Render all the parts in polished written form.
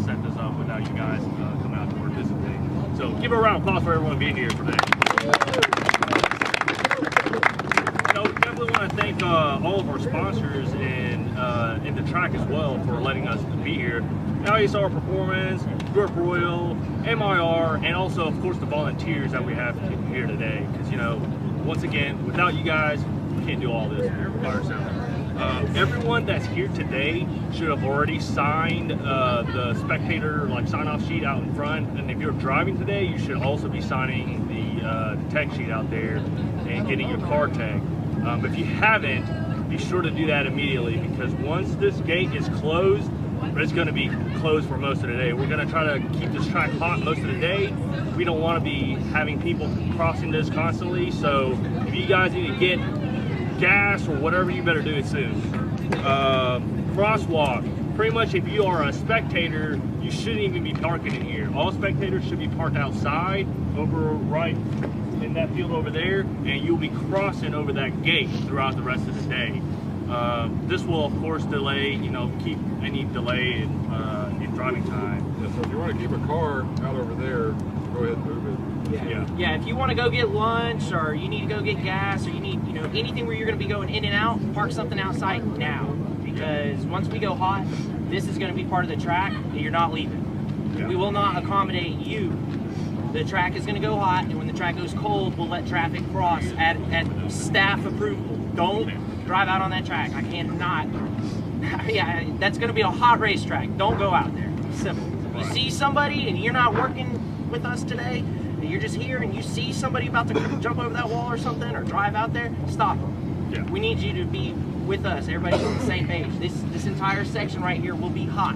set this up without you guys coming out to participate. So give a round of applause for everyone being here today. Definitely want to thank all of our sponsors and the track as well for letting us be here. ISR Performance, York Royal, MIR, and also of course the volunteers that we have here today. Because once again, without you guys, we can't do all this by ourselves. Everyone that's here today should have already signed the spectator sign-off sheet out in front. And if you're driving today, you should also be signing the tag sheet out there and getting your car tagged. If you haven't, be sure to do that immediately, because once this gate is closed, it's going to be closed for most of the day. We're going to try to keep this track hot most of the day. We don't want to be having people crossing this constantly, so if you guys need to get gas or whatever, you better do it soon. Crosswalk. Pretty much if you are a spectator, you shouldn't even be parking in here. All spectators should be parked outside, over right in that field over there, and you'll be crossing over that gate throughout the rest of the day. This will of course delay, keep any delay in driving time. Yeah, so if you want to keep a car out over there, go ahead and move it. Yeah, if you want to go get lunch, or you need to go get gas, or you need, anything where you're going to be going in and out, park something outside now. Because once we go hot, this is going to be part of the track, and you're not leaving. Yeah. We will not accommodate you. The track is going to go hot, and when the track goes cold, we'll let traffic cross at staff approval. Don't drive out on that track. I cannot. Yeah, that's going to be a hot racetrack. Don't go out there. Simple. If you see somebody and you're not working with us today, you're just here and you see somebody about to jump over that wall or something, or drive out there, stop them. Yeah. We need you to be with us. Everybody's on the same page. This entire section right here will be hot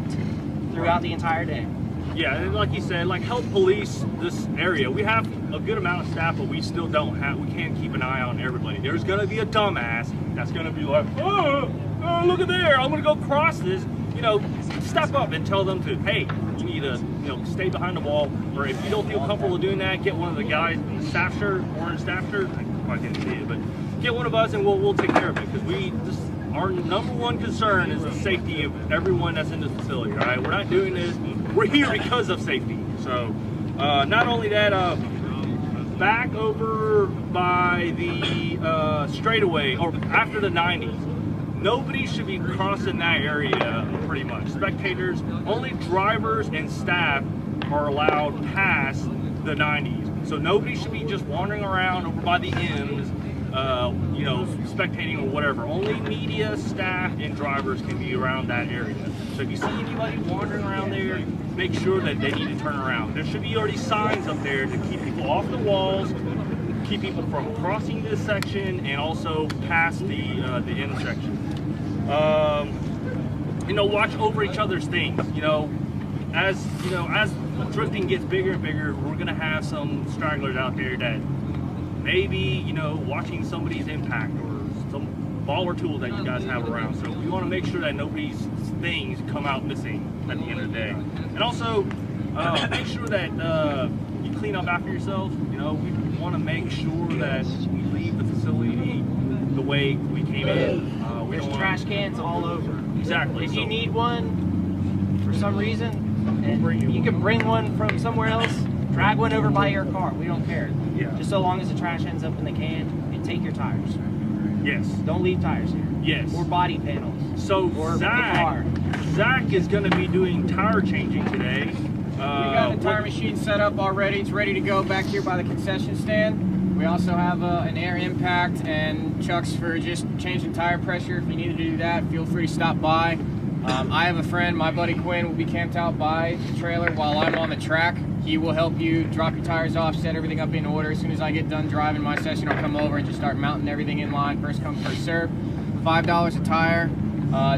throughout the entire day. Yeah, and like you said, help police this area. We have a good amount of staff, but we still don't have, we can't keep an eye on everybody. There's gonna be a dumbass that's gonna be like, oh, look at there, I'm gonna go cross this. Step up and tell them to, hey, you need to, stay behind the wall, or if you don't feel comfortable doing that, get one of the guys in the staff shirt, orange staff shirt. I probably didn't see it, but get one of us and we'll take care of it, because our number one concern is the safety of everyone that's in this facility. All right, we're not doing this. We're here because of safety. So, not only that, back over by the straightaway, or after the 90s, nobody should be crossing that area pretty much. Spectators, only drivers and staff are allowed past the 90s. So nobody should be just wandering around over by the M's, spectating or whatever. Only media, staff, and drivers can be around that area. So if you see anybody wandering around there, make sure that they need to turn around. There should be already signs up there to keep people off the walls, keep people from crossing this section, and also past the intersection. Watch over each other's things. As drifting gets bigger and bigger, we're gonna have some stragglers out there that maybe watching somebody's impact or some ball or tool that you guys have around. So we want to make sure that nobody's things come out missing at the end of the day. And also make sure that you clean up after yourself. We want to make sure that we leave the facility the way we came in. There's trash cans all over. Exactly. If you need one for some reason, you can bring one from somewhere else. Drag one over by your car. We don't care. Yeah. Just so long as the trash ends up in the can, and take your tires. Yes. Don't leave tires here. Yes. Or body panels. So Zach is going to be doing tire changing today. We got the tire machine set up already. It's ready to go back here by the concession stand. We also have an air impact and chucks for just changing tire pressure. If you need to do that, feel free to stop by. I have a friend, my buddy Quinn, will be camped out by the trailer while I'm on the track. He will help you drop your tires off, set everything up in order. As soon as I get done driving my session, I'll come over and just start mounting everything in line. First come, first serve. $5 a tire.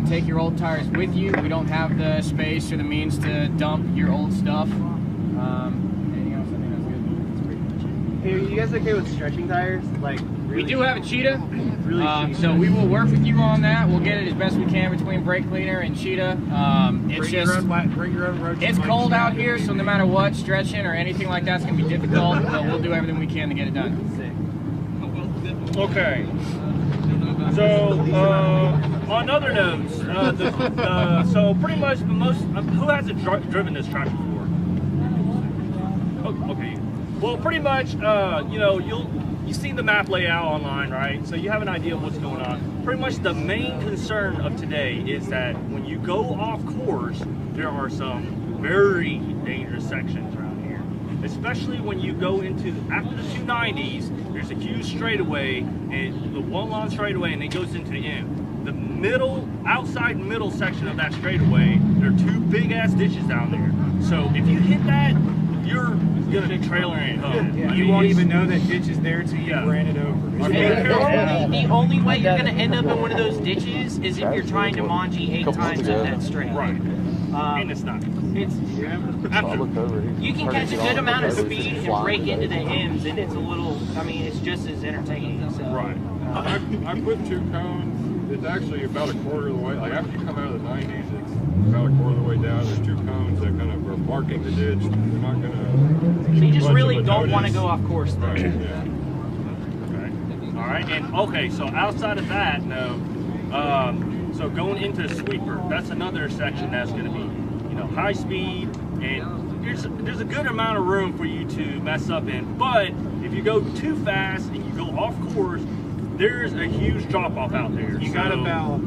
Take your old tires with you. We don't have the space or the means to dump your old stuff. Anything else? I think that's good. That's pretty much it. Hey, are you guys okay with stretching tires? We do have a Cheetah, so we will work with you on that. We'll get it as best we can between brake cleaner and Cheetah. Bring your own road. It's cold out here, so no matter what, stretching or anything like that's going to be difficult, but we'll do everything we can to get it done. Okay. So, on other notes, so pretty much the most, who hasn't driven this track before? Oh, okay. Well, pretty much, you know, you see the map layout online, right? So you have an idea of what's going on. Pretty much the main concern of today is that when you go off course, there are some very dangerous sections around here. Especially when you go into, after the 290s, there's a huge straightaway, and the one-line straightaway, and it goes into the end. The middle, outside middle section of that straightaway, there are two big-ass ditches down there. So if you hit that, you're gonna be trailering it home. Yeah, I you mean, won't it's- even know that ditch is there until you ran it over. And the only way you're going to end up in one of those ditches is if you're trying to manji 8 times in that straight. Right. And it's not. It's you can catch a good amount of speed and break into the ends, and it's a little. I mean, it's just as entertaining. So. Right. I put 2 cones. It's actually about a quarter of the way. Like after you come out of the 90s, it's about a quarter of the way down. There's 2 cones that kind of are marking the ditch. They're not gonna. So you just much really of a don't want to notice. go off course there. Right, yeah. Okay. All right. And okay, so outside of that, no. So going into the sweeper, that's another section that's going to be, you know, high speed, and there's a good amount of room for you to mess up in. But if you go too fast and you go off course, there's a huge drop off out there. You got about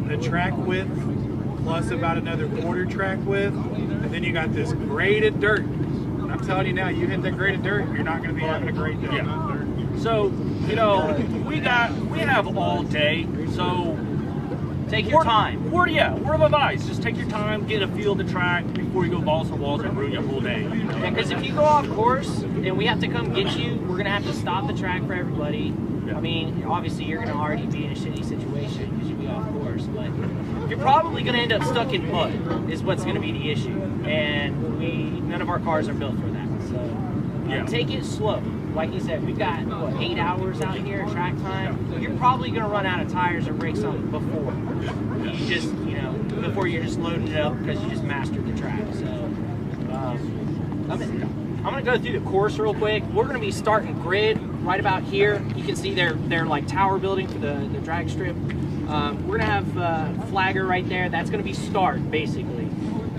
the track width plus about another quarter track width, and then you got this graded dirt. I'm telling you now, you hit that graded dirt, you're not going to be having a great day. Yeah. So, you know, we have all day. So Take your time. Word of advice. Just take your time, get a feel of the track before you go balls to walls and ruin your whole day. Because if you go off course and we have to come get you, we're going to have to stop the track for everybody. Yeah. I mean, obviously you're going to already be in a shitty situation because you'll be off course, but you're probably going to end up stuck in mud is what's going to be the issue. And none of our cars are built for that. So Yeah. take it slow. Like you said, we've got, what, 8 hours out here at track time. You're probably going to run out of tires or break something before. You just, you know, before you're just loading it up because you just mastered the track. So I'm going to go through the course real quick. We're going to be starting grid right about here. You can see their like tower building for the drag strip. We're going to have flagger right there. That's going to be start, basically.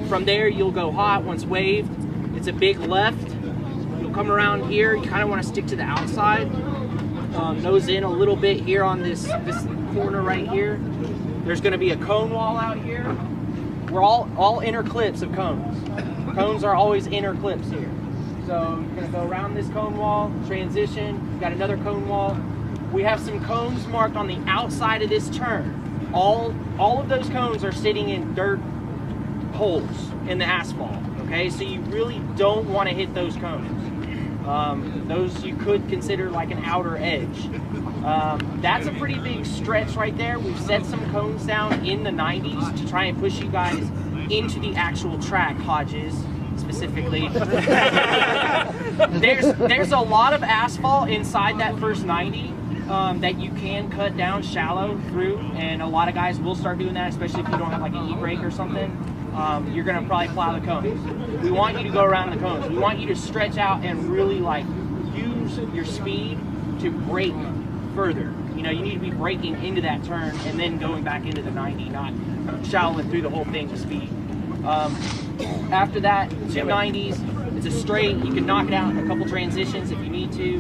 From there, you'll go hot once waved. It's a big left. Come around here, you kind of want to stick to the outside, nose in a little bit here on this corner right here. There's going to be a cone wall out here. We're all inner clips of cones. Cones are always inner clips here. So you're going to go around this cone wall, transition, you've got another cone wall. We have some cones marked on the outside of this turn. All of those cones are sitting in dirt holes in the asphalt, okay? So you really don't want to hit those cones. Those you could consider like an outer edge. That's a pretty big stretch right there. We've set some cones down in the 90s to try and push you guys into the actual track, Hodges, specifically. There's a lot of asphalt inside that first 90 that you can cut down shallow through, and a lot of guys will start doing that, especially if you don't have like an e-brake or something. You're gonna probably plow the cones. We want you to go around the cones. We want you to stretch out and really like use your speed to brake further. You know, you need to be braking into that turn and then going back into the 90, not shallowing through the whole thing with speed. After that, 290s, it's a straight. You can knock it out in a couple transitions if you need to.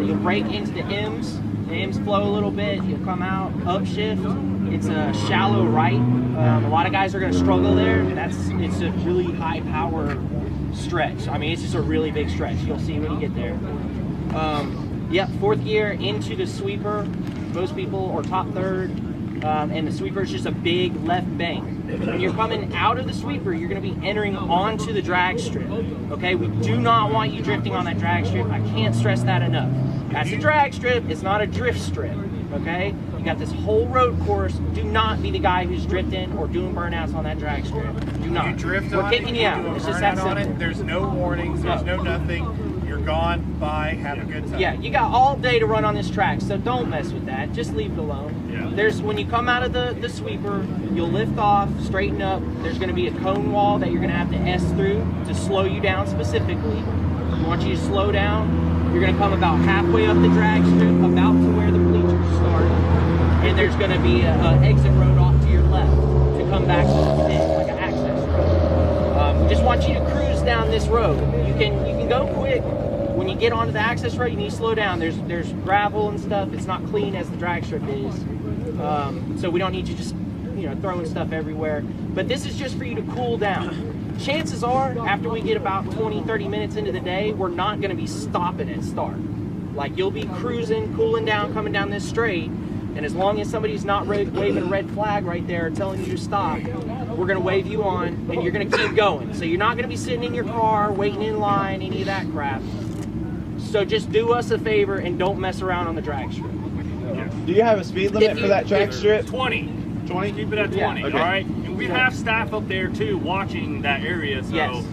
You'll brake into the M's. The M's flow a little bit. You'll come out, upshift. It's a shallow right. A lot of guys are going to struggle there. It's a really high power stretch. I mean, it's just a really big stretch. You'll see when you get there. Yep, fourth gear into the sweeper. Most people, or top third. And the sweeper is just a big left bank. When you're coming out of the sweeper, you're going to be entering onto the drag strip. Okay, we do not want you drifting on that drag strip. I can't stress that enough. That's a drag strip. It's not a drift strip. Okay, you got this whole road course. Do not be the guy who's drifting or doing burnouts on that drag strip. Do not. You drift We're on kicking it, you out. do a It's just that burnout on simple. it. There's no warnings. There's no nothing. You're gone. Bye. Have a good time. Yeah, you got all day to run on this track, so don't mess with that. Just leave it alone. Yeah. There's when you come out of the sweeper, you'll lift off, straighten up. There's going to be a cone wall that you're going to have to S through to slow you down specifically. We want you to slow down. You're going to come about halfway up the drag strip, about to where the bleachers start. start, and there's going to be an exit road off to your left to come back to the pit, like an access road. We just want you to cruise down this road. You can go quick. When you get onto the access road, you need to slow down. There's gravel and stuff. It's not clean as the drag strip is, so we don't need you just throwing stuff everywhere. But this is just for you to cool down. Chances are, after we get about 20-30 minutes into the day, we're not going to be stopping at start. Like, you'll be cruising, cooling down, coming down this straight, and as long as somebody's not waving a red flag right there telling you to stop, we're going to wave you on, and you're going to keep going. So you're not going to be sitting in your car, waiting in line, any of that crap. So just do us a favor and don't mess around on the drag strip. Do you have a speed limit for that drag strip? 20. 20? Keep it at 20, Yeah. Okay. all right? And we have staff up there too watching that area, so Yes.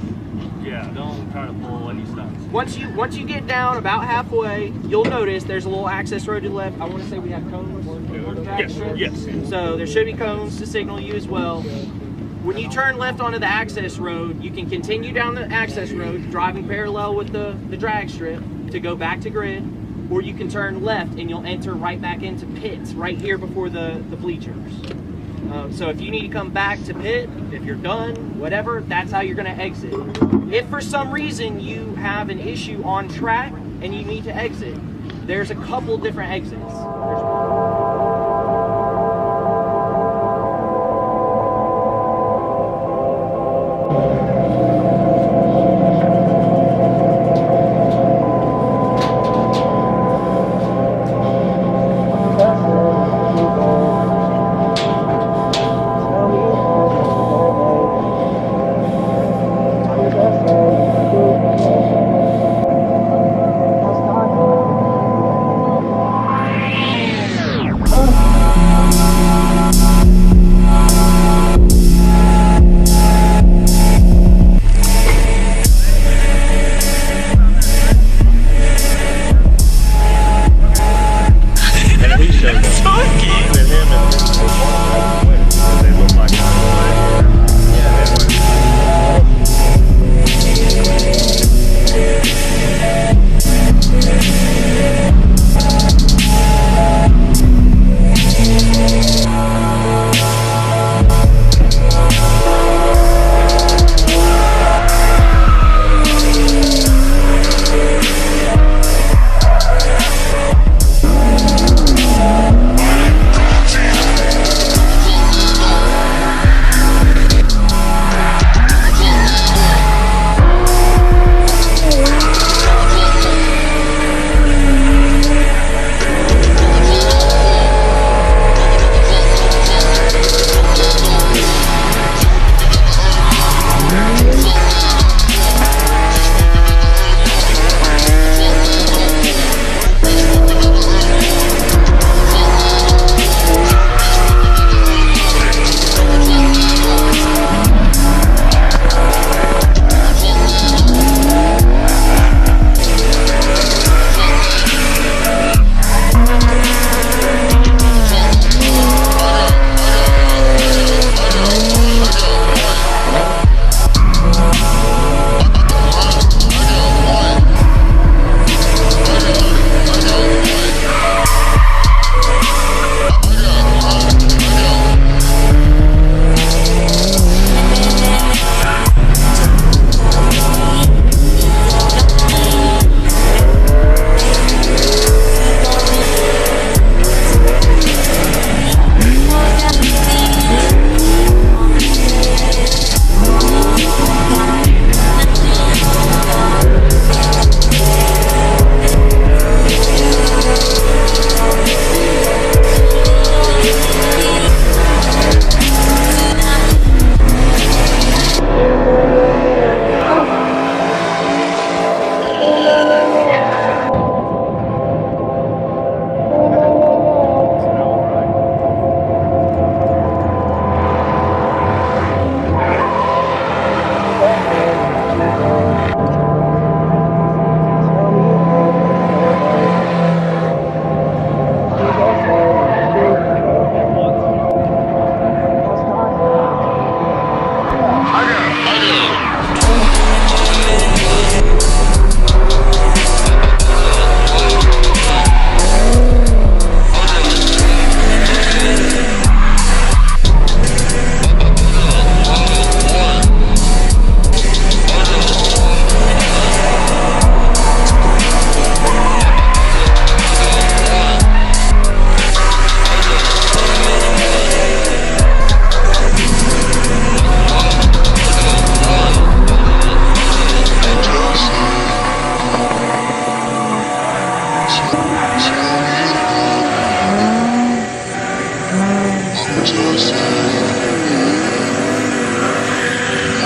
yeah, don't try to pull any stunts. Once you get down about halfway, you'll notice there's a little access road to the left. I want to say we have cones on the drag Yes, strip. yes. So there should be cones to signal you as well. When you turn left onto the access road, you can continue down the access road, driving parallel with the drag strip to go back to grid, or you can turn left and you'll enter right back into pits right here before the bleachers. So if you need to come back to pit, if you're done, whatever, that's how you're going to exit. If for some reason you have an issue on track and you need to exit, there's a couple different exits.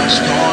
Start.